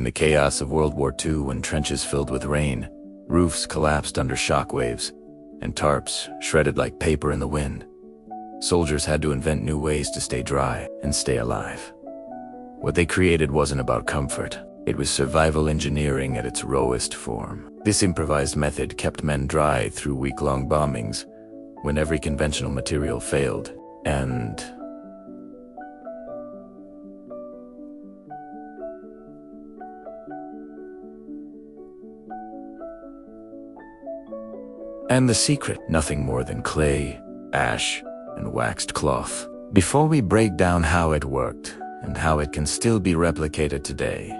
the chaos of World War II, when trenches filled with rain, roofs collapsed under shock waves, and tarps shredded like paper in the wind, soldiers had to invent new ways to stay dry and stay alive. What they created wasn't about comfort. It was survival engineering at its rawest form. This improvised method kept men dry through week-long bombings, when every conventional material failed, and the secret, nothing more than clay, ash, and waxed cloth. Before we break down how it worked, and how it can still be replicated today,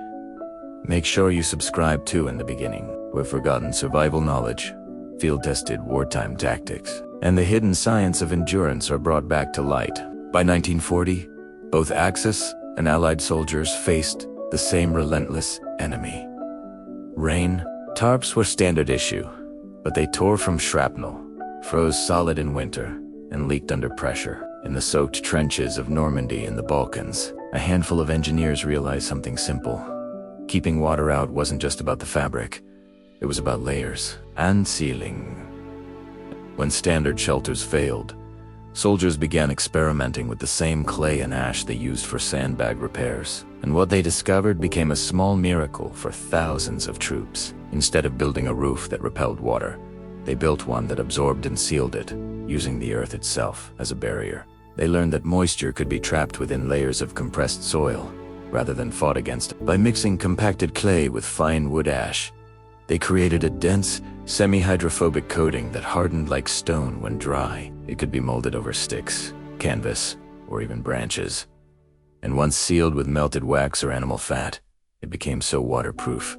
make sure you subscribe to In the Beginning, where forgotten survival knowledge, field-tested wartime tactics, and the hidden science of endurance are brought back to light. By 1940, both Axis and Allied soldiers faced the same relentless enemy. Rain. Tarps were standard issue, but they tore from shrapnel, froze solid in winter, and leaked under pressure. In the soaked trenches of Normandy and the Balkans, a handful of engineers realized something simple. Keeping water out wasn't just about the fabric, it was about layers and sealing. When standard shelters failed, soldiers began experimenting with the same clay and ash they used for sandbag repairs, and what they discovered became a small miracle for thousands of troops. Instead of building a roof that repelled water, they built one that absorbed and sealed it, using the earth itself as a barrier. They learned that moisture could be trapped within layers of compressed soil, rather than fought against. By mixing compacted clay with fine wood ash, they created a dense, semi-hydrophobic coating that hardened like stone when dry. It could be molded over sticks, canvas, or even branches. And once sealed with melted wax or animal fat, it became so waterproof,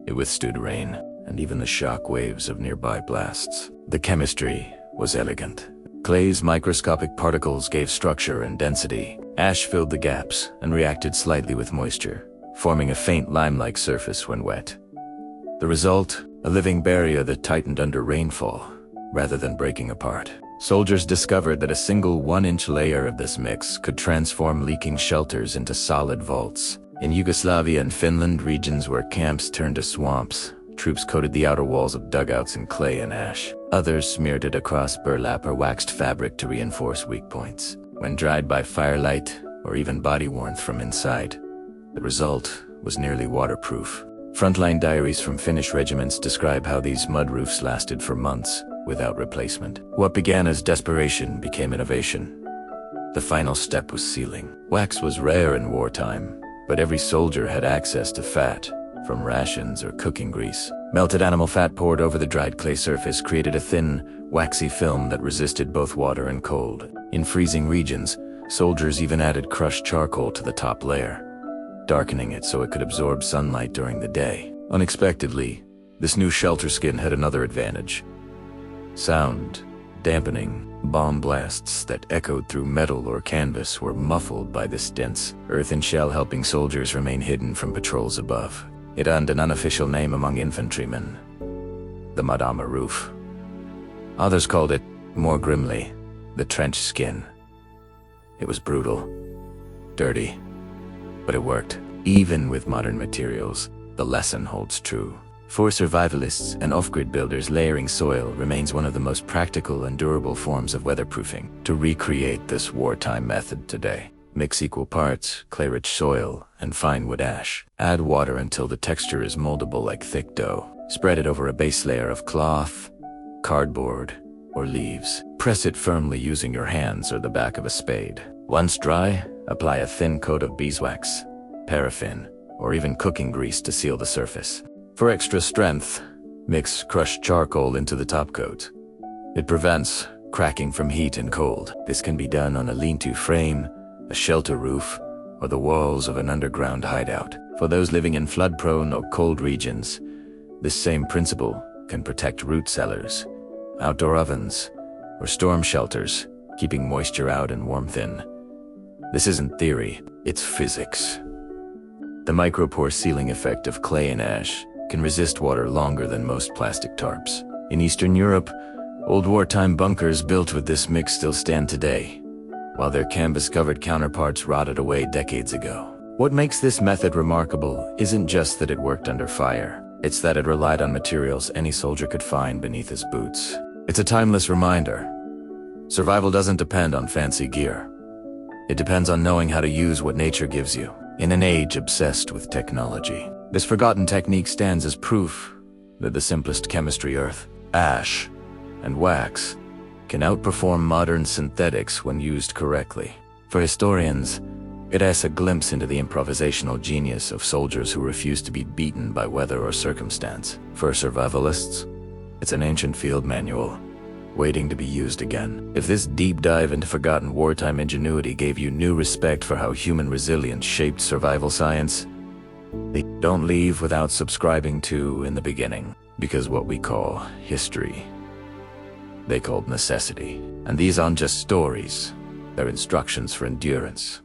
it withstood rain and even the shock waves of nearby blasts. The chemistry was elegant. Clay's microscopic particles gave structure and density. Ash filled the gaps and reacted slightly with moisture, forming a faint lime-like surface when wet. The result, a living barrier that tightened under rainfall, rather than breaking apart. Soldiers discovered that a single 1-inch layer of this mix could transform leaking shelters into solid vaults. In Yugoslavia and Finland, regions where camps turned to swamps, troops coated the outer walls of dugouts in clay and ash. Others smeared it across burlap or waxed fabric to reinforce weak points. When dried by firelight or even body warmth from inside, the result was nearly waterproof. Frontline diaries from Finnish regiments describe how these mud roofs lasted for months without replacement. What began as desperation became innovation. The final step was sealing. Wax was rare in wartime, but every soldier had access to fat, from rations or cooking grease. Melted animal fat poured over the dried clay surface created a thin, waxy film that resisted both water and cold. In freezing regions, soldiers even added crushed charcoal to the top layer, darkening it so it could absorb sunlight during the day. Unexpectedly, this new shelter skin had another advantage. Sound dampening. Bomb blasts that echoed through metal or canvas were muffled by this dense earthen shell, helping soldiers remain hidden from patrols above. It earned an unofficial name among infantrymen: the mud armor roof. Others called it, more grimly, the trench skin. It was brutal, dirty, but it worked. Even with modern materials, the lesson holds true. For survivalists and off-grid builders, layering soil remains one of the most practical and durable forms of weatherproofing. To recreate this wartime method today, mix equal parts clay-rich soil and fine wood ash. Add water until the texture is moldable like thick dough. Spread it over a base layer of cloth, cardboard, or leaves. Press it firmly using your hands or the back of a spade. Once dry, apply a thin coat of beeswax, paraffin, or even cooking grease to seal the surface. For extra strength, mix crushed charcoal into the top coat. It prevents cracking from heat and cold. This can be done on a lean-to frame, a shelter roof, or the walls of an underground hideout. For those living in flood-prone or cold regions, this same principle can protect root cellars, outdoor ovens, or storm shelters, keeping moisture out and warmth in. This isn't theory, it's physics. The micropore sealing effect of clay and ash can resist water longer than most plastic tarps. In Eastern Europe, old wartime bunkers built with this mix still stand today, while their canvas-covered counterparts rotted away decades ago. What makes this method remarkable isn't just that it worked under fire. It's that it relied on materials any soldier could find beneath his boots. It's a timeless reminder. Survival doesn't depend on fancy gear. It depends on knowing how to use what nature gives you. In an age obsessed with technology, this forgotten technique stands as proof that the simplest chemistry, earth, ash, and wax, can outperform modern synthetics when used correctly. For historians, it asks a glimpse into the improvisational genius of soldiers who refuse to be beaten by weather or circumstance. For survivalists, it's an ancient field manual, waiting to be used again. If this deep dive into forgotten wartime ingenuity gave you new respect for how human resilience shaped survival science, don't leave without subscribing to In the Beginning, because what we call history, they called necessity. And these aren't just stories, they're instructions for endurance.